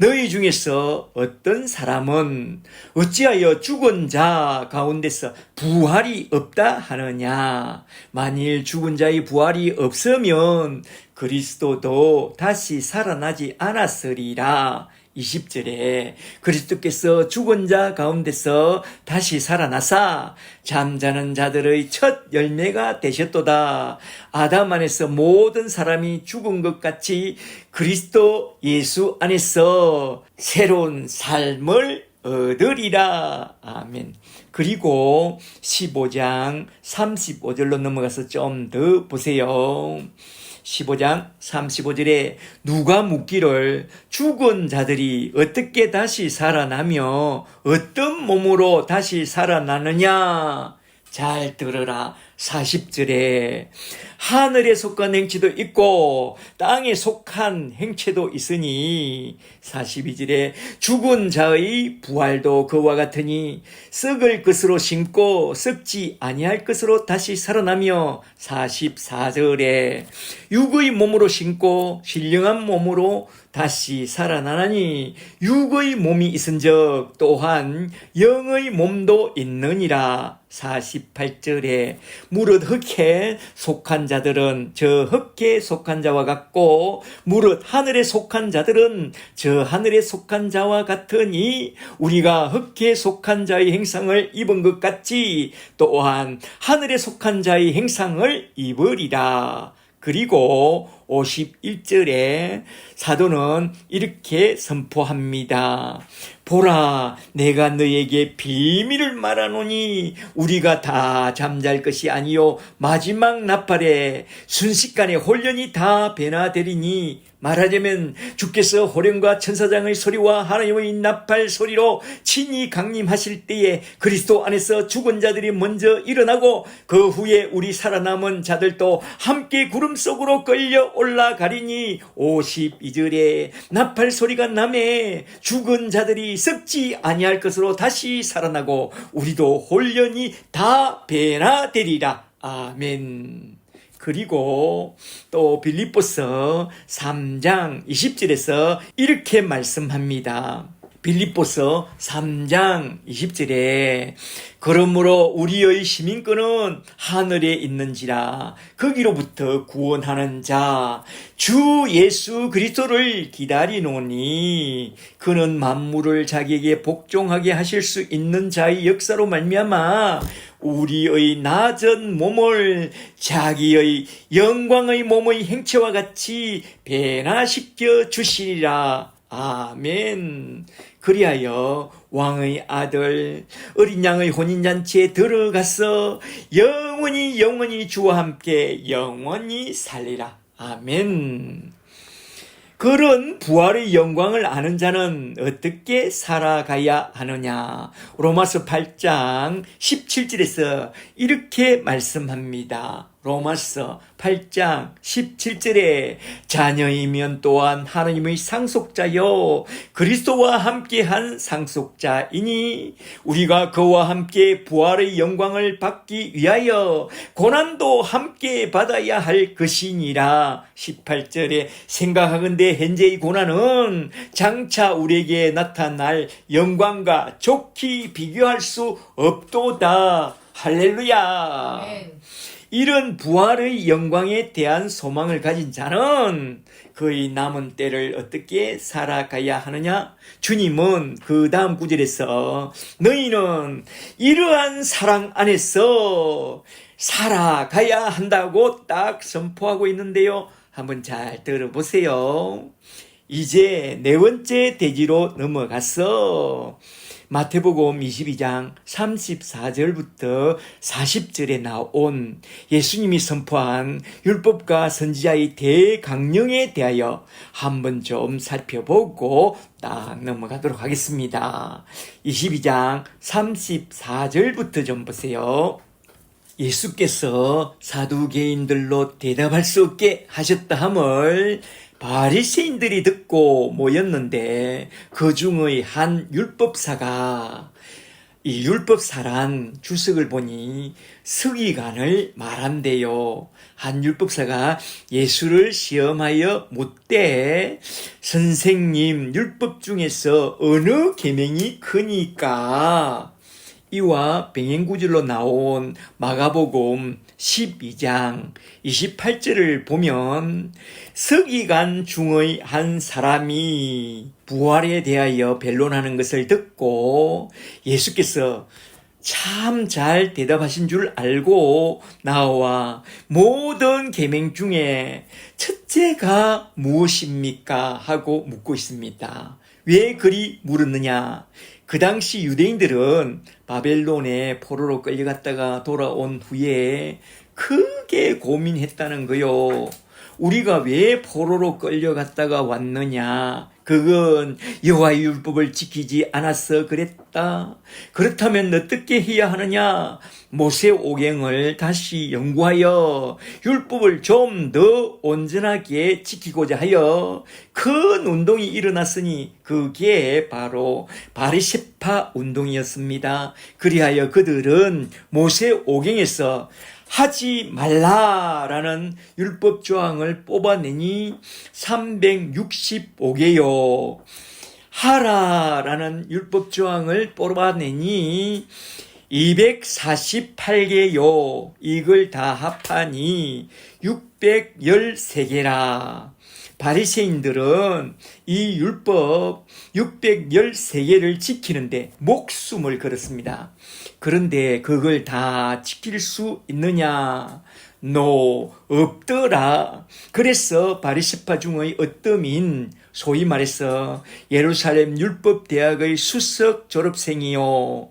너희 중에서 어떤 사람은 어찌하여 죽은 자 가운데서 부활이 없다 하느냐? 만일 죽은 자의 부활이 없으면 그리스도도 다시 살아나지 않았으리라. 20절에 그리스도께서 죽은 자 가운데서 다시 살아나사 잠자는 자들의 첫 열매가 되셨도다. 아담 안에서 모든 사람이 죽은 것 같이 그리스도 예수 안에서 새로운 삶을 얻으리라. 아멘. 그리고 15장 35절로 넘어가서 좀 더 보세요. 15장 35절에 누가 묻기를 죽은 자들이 어떻게 다시 살아나며 어떤 몸으로 다시 살아나느냐? 잘 들어라. 40절에 하늘에 속한 행체도 있고 땅에 속한 행체도 있으니 42절에 죽은 자의 부활도 그와 같으니 썩을 것으로 심고 썩지 아니할 것으로 다시 살아나며 44절에 육의 몸으로 심고 신령한 몸으로 다시 살아나나니 육의 몸이 있은즉 또한 영의 몸도 있느니라. 48절에 무릇 흙에 속한 자들은 저 흙에 속한 자와 같고 무릇 하늘에 속한 자들은 저 하늘에 속한 자와 같으니 우리가 흙에 속한 자의 행상을 입은 것 같이 또한 하늘에 속한 자의 행상을 입으리라. 그리고 51절에 사도는 이렇게 선포합니다. 보라, 내가 너에게 비밀을 말하노니 우리가 다 잠잘 것이 아니요 마지막 나팔에 순식간에 홀연히 다 변화되리니, 말하자면 주께서 호령과 천사장의 소리와 하나님의 나팔 소리로 친히 강림하실 때에 그리스도 안에서 죽은 자들이 먼저 일어나고 그 후에 우리 살아남은 자들도 함께 구름 속으로 끌려 올라가리니, 52절에 나팔 소리가 나매 죽은 자들이 썩지 아니할 것으로 다시 살아나고 우리도 홀연히 다 변화되리라. 아멘. 그리고 또 빌립보서 3장 20절에서 이렇게 말씀합니다. 빌립보서 3장 20절에 그러므로 우리의 시민권은 하늘에 있는지라 거기로부터 구원하는 자 주 예수 그리스도를 기다리노니 그는 만물을 자기에게 복종하게 하실 수 있는 자의 역사로 말미암아 우리의 낮은 몸을 자기의 영광의 몸의 행체와 같이 변화시켜 주시리라. 아멘. 그리하여 왕의 아들 어린 양의 혼인잔치에 들어가서 영원히 주와 함께 영원히 살리라. 아멘. 그런 부활의 영광을 아는 자는 어떻게 살아가야 하느냐? 로마서 8장 17절에서 이렇게 말씀합니다. 로마서 8장 17절에 자녀이면 또한 하나님의 상속자요 그리스도와 함께한 상속자이니 우리가 그와 함께 부활의 영광을 받기 위하여 고난도 함께 받아야 할 것이니라. 18절에 생각하건대 현재의 고난은 장차 우리에게 나타날 영광과 좋게 비교할 수 없도다. 할렐루야. 네. 이런 부활의 영광에 대한 소망을 가진 자는 그의 남은 때를 어떻게 살아가야 하느냐? 주님은 그 다음 구절에서 너희는 이러한 사랑 안에서 살아가야 한다고 딱 선포하고 있는데요. 한번 잘 들어보세요. 이제 네 번째 대지로 넘어가서 마태복음 22장 34절부터 40절에 나온 예수님이 선포한 율법과 선지자의 대강령에 대하여 한번 좀 살펴보고 딱 넘어가도록 하겠습니다. 22장 34절부터 좀 보세요. 예수께서 사두개인들로 대답할 수 없게 하셨다 함을 바리새인들이 듣고 모였는데 그 중의 한 율법사가 이 율법사란 주석을 보니 서기관을 말한대요. 한 율법사가 예수를 시험하여 묻되 선생님 율법 중에서 어느 계명이 크니까? 이와 병행구절로 나온 마가복음 12장 28절을 보면 서기관 중의 한 사람이 부활에 대하여 변론하는 것을 듣고 예수께서 참 잘 대답하신 줄 알고 나와 모든 계명 중에 첫째가 무엇입니까? 하고 묻고 있습니다. 왜 그리 물었느냐? 그 당시 유대인들은 바벨론에 포로로 끌려갔다가 돌아온 후에 크게 고민했다는 거요. 우리가 왜 포로로 끌려갔다가 왔느냐? 그건 여호와의 율법을 지키지 않아서 그랬다. 그렇다면 어떻게 해야 하느냐? 모세오경을 다시 연구하여 율법을 좀 더 온전하게 지키고자 하여 큰 운동이 일어났으니 그게 바로 바리새파 운동이었습니다. 그리하여 그들은 모세오경에서 하지 말라라는 율법 조항을 뽑아내니 365개요. 하라라는 율법 조항을 뽑아내니 248개요. 이걸 다 합하니 613개라. 바리새인들은 이 율법 613개를 지키는데 목숨을 걸었습니다. 그런데 그걸 다 지킬 수 있느냐? 노 없더라. 그래서 바리새파 중의 어뜸인 소위 말해서 예루살렘 율법대학의 수석 졸업생이요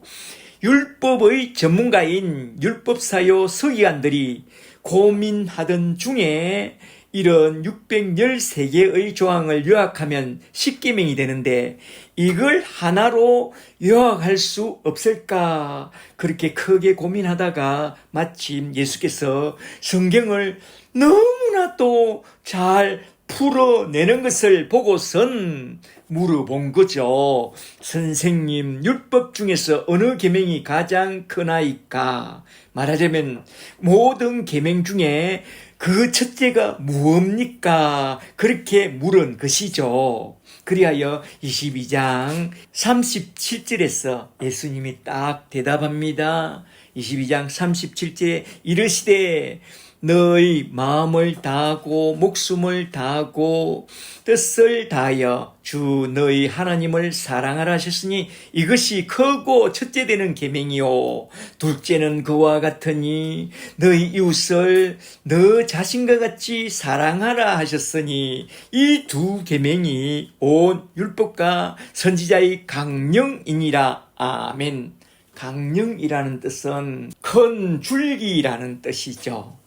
율법의 전문가인 율법사요 서기관들이 고민하던 중에 이런 613개의 조항을 요약하면 10계명이 되는데 이걸 하나로 요약할 수 없을까 그렇게 크게 고민하다가 마침 예수께서 성경을 너무나도 잘 풀어내는 것을 보고선 물어본 거죠. 선생님, 율법 중에서 어느 계명이 가장 크나이까? 말하자면 모든 계명 중에 그 첫째가 무엇입니까? 그렇게 물은 것이죠. 그리하여 22장 37절에서 예수님이 딱 대답합니다. 22장 37절에 이르시되 너의 마음을 다하고 목숨을 다하고 뜻을 다하여 주 너의 하나님을 사랑하라 하셨으니 이것이 크고 첫째 되는 계명이요 둘째는 그와 같으니 너의 이웃을 너 자신과 같이 사랑하라 하셨으니 이 두 계명이 온 율법과 선지자의 강령이니라. 아멘. 강령이라는 뜻은 큰 줄기라는 뜻이죠.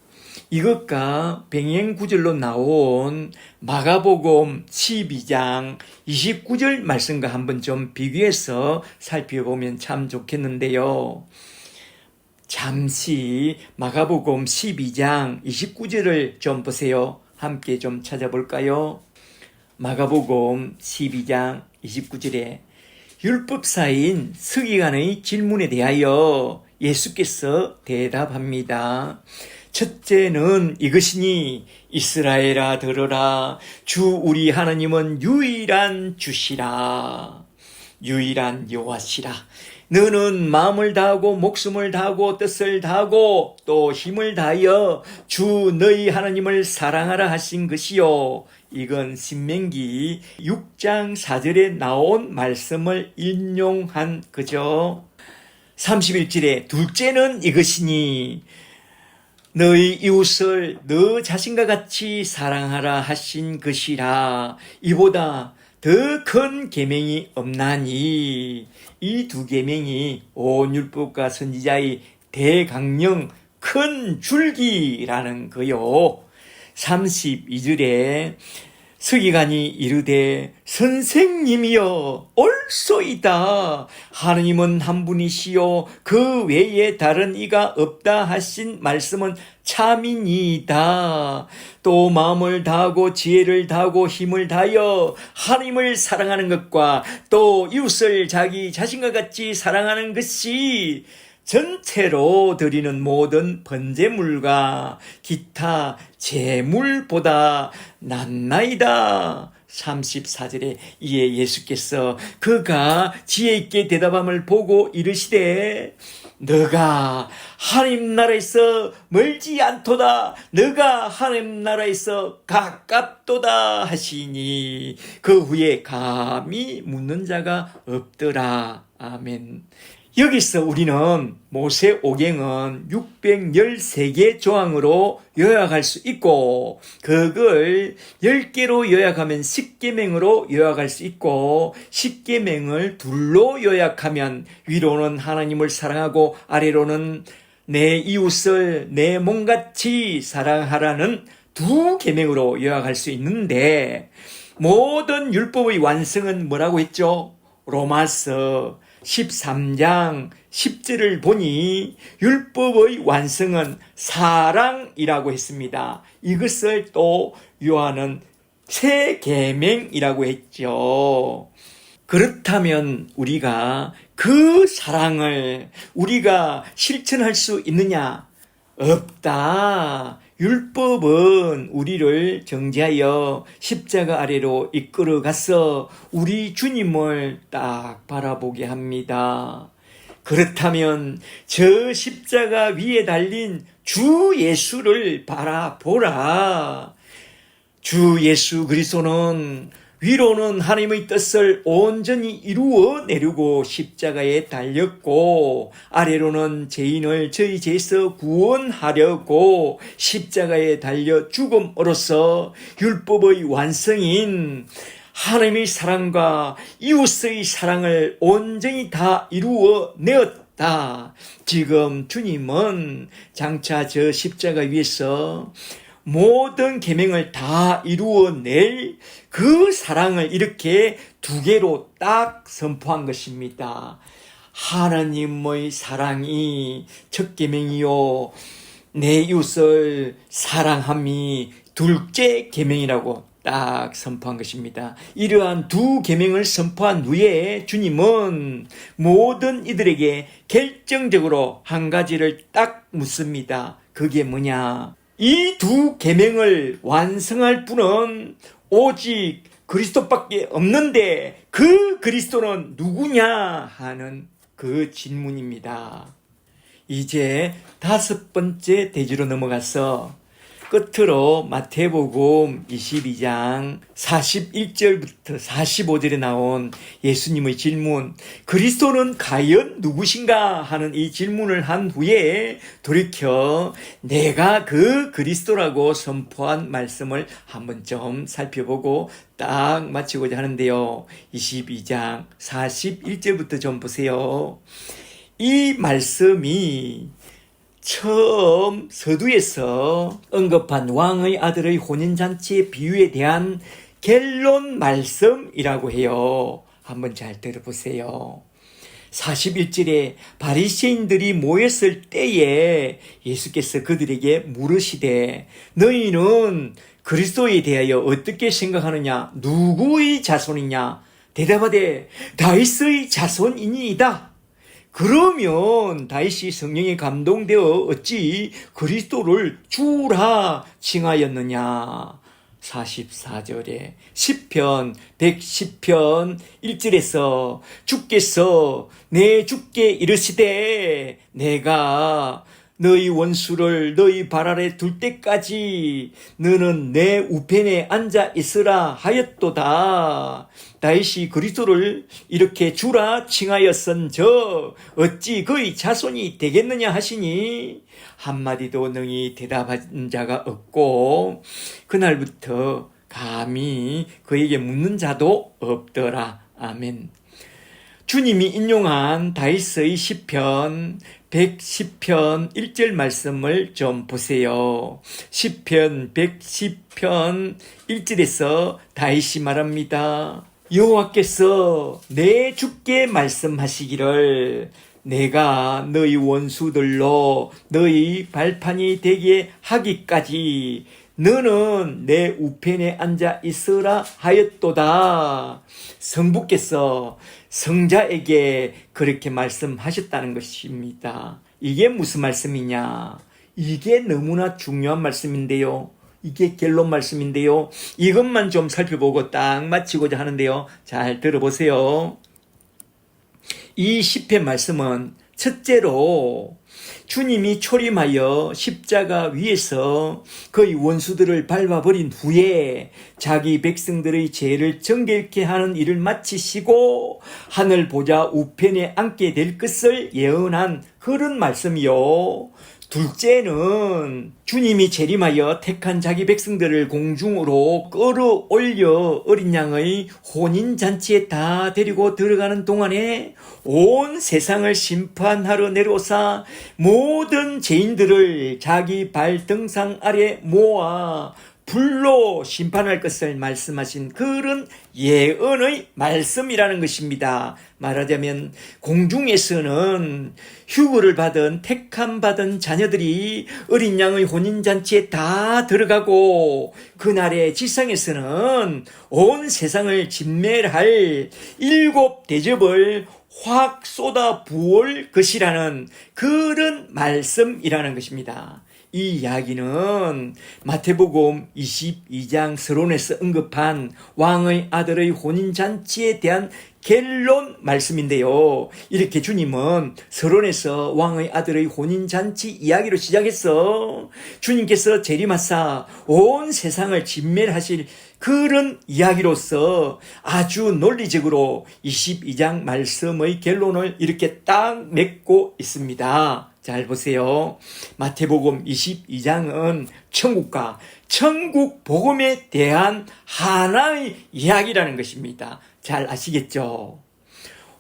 이것과 병행 구절로 나온 마가복음 12장 29절 말씀과 한번 좀 비교해서 살펴보면 참 좋겠는데요. 잠시 마가복음 12장 29절을 좀 보세요. 함께 좀 찾아볼까요? 마가복음 12장 29절에 율법사인 서기관의 질문에 대하여 예수께서 대답합니다. 첫째는 이것이니 이스라엘아 들으라 주 우리 하나님은 유일한 주시라 유일한 여호와시라 너는 마음을 다하고 목숨을 다하고 뜻을 다하고 또 힘을 다하여 주 너희 하나님을 사랑하라 하신 것이요 이건 신명기 6장 4절에 나온 말씀을 인용한 거죠. 31절에 둘째는 이것이니 너희 이웃을 너 자신과 같이 사랑하라 하신 것이라 이보다 더 큰 계명이 없나니 이 두 계명이 온 율법과 선지자의 대강령 큰 줄기라는 거요. 32절에 서기관이 이르되 선생님이여 옳소이다 하느님은 한 분이시요 그 외에 다른 이가 없다 하신 말씀은 참이니이다. 또 마음을 다하고 지혜를 다하고 힘을 다하여 하나님을 사랑하는 것과 또 이웃을 자기 자신과 같이 사랑하는 것이 전체로 드리는 모든 번제물과 기타 제물보다 낫나이다. 34절에 이에 예수께서 그가 지혜 있게 대답함을 보고 이르시되 너가 하나님 나라에서 멀지 않도다 너가 하나님 나라에서 가깝도다 하시니 그 후에 감히 묻는 자가 없더라. 아멘. 여기서 우리는 모세오경은 613개 조항으로 요약할 수 있고 그걸 10개로 요약하면 10계명으로 요약할 수 있고 10계명을 둘로 요약하면 위로는 하나님을 사랑하고 아래로는 내 이웃을 내 몸같이 사랑하라는 두 계명으로 요약할 수 있는데 모든 율법의 완성은 뭐라고 했죠? 로마서 13장 10절을 보니 율법의 완성은 사랑이라고 했습니다. 이것을 또 요한은 새 계명이라고 했죠. 그렇다면 우리가 그 사랑을 우리가 실천할 수 있느냐? 없다. 율법은 우리를 정죄하여 십자가 아래로 이끌어 가서 우리 주님을 딱 바라보게 합니다. 그렇다면 저 십자가 위에 달린 주 예수를 바라보라. 주 예수 그리스도는 위로는 하나님의 뜻을 온전히 이루어 내려고 십자가에 달렸고, 아래로는 죄인을 저희 죄에서 구원하려고 십자가에 달려 죽음으로써 율법의 완성인 하나님의 사랑과 이웃의 사랑을 온전히 다 이루어 내었다. 지금 주님은 장차 저 십자가 위에서 모든 계명을 다 이루어낼 그 사랑을 이렇게 두 개로 딱 선포한 것입니다. 하나님의 사랑이 첫 계명이요, 내 이웃을 사랑함이 둘째 계명이라고 딱 선포한 것입니다. 이러한 두 계명을 선포한 후에 주님은 모든 이들에게 결정적으로 한 가지를 딱 묻습니다. 그게 뭐냐? 이 두 계명을 완성할 분은 오직 그리스도밖에 없는데 그 그리스도는 누구냐 하는 그 질문입니다. 이제 다섯 번째 대지로 넘어가서 끝으로 마태복음 22장 41절부터 45절에 나온 예수님의 질문, 그리스도는 과연 누구신가 하는 이 질문을 한 후에 돌이켜 내가 그 그리스도라고 선포한 말씀을 한번 좀 살펴보고 딱 마치고자 하는데요. 22장 41절부터 좀 보세요. 이 말씀이 처음 서두에서 언급한 왕의 아들의 혼인잔치의 비유에 대한 결론 말씀이라고 해요. 한번 잘 들어보세요. 41절에 바리새인들이 모였을 때에 예수께서 그들에게 물으시되 너희는 그리스도에 대하여 어떻게 생각하느냐? 누구의 자손이냐? 대답하되 다윗의 자손이니이다. 그러면 다윗이 성령에 감동되어 어찌 그리스도를 주라 칭하였느냐? 44절에 시편 110편 1절에서 주께서 내 주께 이르시되 내가 너희 원수를 너희 발 아래 둘 때까지 너는 내 우편에 앉아 있으라 하였도다. 다윗이 그리스도를 이렇게 주라 칭하였은저 어찌 그의 자손이 되겠느냐 하시니 한마디도 능히 대답한 자가 없고 그날부터 감히 그에게 묻는 자도 없더라. 아멘. 주님이 인용한 다윗의 시편 110편 1절 말씀을 좀 보세요. 시편 110편 1절에서 다윗이 말합니다. 여호와께서 내 주께 말씀하시기를 내가 너희 원수들로 너희 발판이 되게 하기까지 너는 내 우편에 앉아 있으라 하였도다. 성부께서 성자에게 그렇게 말씀하셨다는 것입니다. 이게 무슨 말씀이냐? 이게 너무나 중요한 말씀인데요. 이게 결론 말씀인데요. 이것만 좀 살펴보고 딱 마치고자 하는데요. 잘 들어보세요. 이 시편 말씀은 첫째로 주님이 초림하여 십자가 위에서 그의 원수들을 밟아버린 후에 자기 백성들의 죄를 정결케 하는 일을 마치시고 하늘 보좌 우편에 앉게 될 것을 예언한 그런 말씀이요. 둘째는 주님이 재림하여 택한 자기 백성들을 공중으로 끌어올려 어린 양의 혼인잔치에 다 데리고 들어가는 동안에 온 세상을 심판하러 내려오사 모든 죄인들을 자기 발등상 아래 모아 불로 심판할 것을 말씀하신 그런 예언의 말씀이라는 것입니다. 말하자면 공중에서는 휴거를 받은 택함 받은 자녀들이 어린 양의 혼인잔치에 다 들어가고 그날의 지상에서는 온 세상을 진멸할 일곱 대접을 확 쏟아 부을 것이라는 그런 말씀이라는 것입니다. 이 이야기는 마태복음 22장 서론에서 언급한 왕의 아들의 혼인잔치에 대한 결론 말씀인데요. 이렇게 주님은 서론에서 왕의 아들의 혼인잔치 이야기로 시작해서 주님께서 재림하사 온 세상을 진멸하실 그런 이야기로서 아주 논리적으로 22장 말씀의 결론을 이렇게 딱 맺고 있습니다. 잘 보세요. 마태복음 22장은 천국과 천국 복음에 대한 하나의 이야기라는 것입니다. 잘 아시겠죠?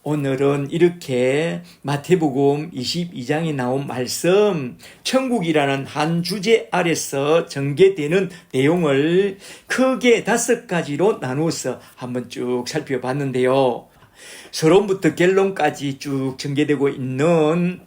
오늘은 이렇게 마태복음 22장에 나온 말씀, 천국이라는 한 주제 아래서 전개되는 내용을 크게 5가지로 나누어서 한번 쭉 살펴봤는데요. 서론부터 결론까지 쭉 전개되고 있는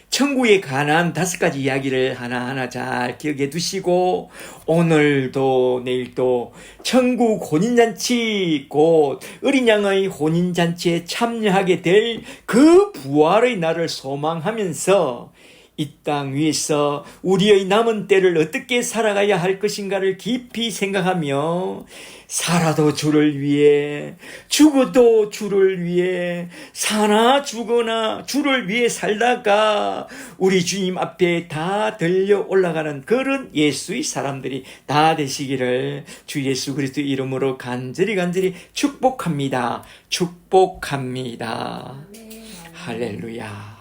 천국에 관한 5가지 이야기를 하나하나 잘 기억해 두시고, 오늘도 내일도 천국 혼인잔치, 곧 어린 양의 혼인잔치에 참여하게 될 그 부활의 날을 소망하면서 이 땅 위에서 우리의 남은 때를 어떻게 살아가야 할 것인가를 깊이 생각하며, 살아도 주를 위해, 죽어도 주를 위해, 사나 죽거나 주를 위해 살다가 우리 주님 앞에 다 들려 올라가는 그런 예수의 사람들이 다 되시기를 주 예수 그리스도 이름으로 간절히 축복합니다. 축복합니다. 할렐루야.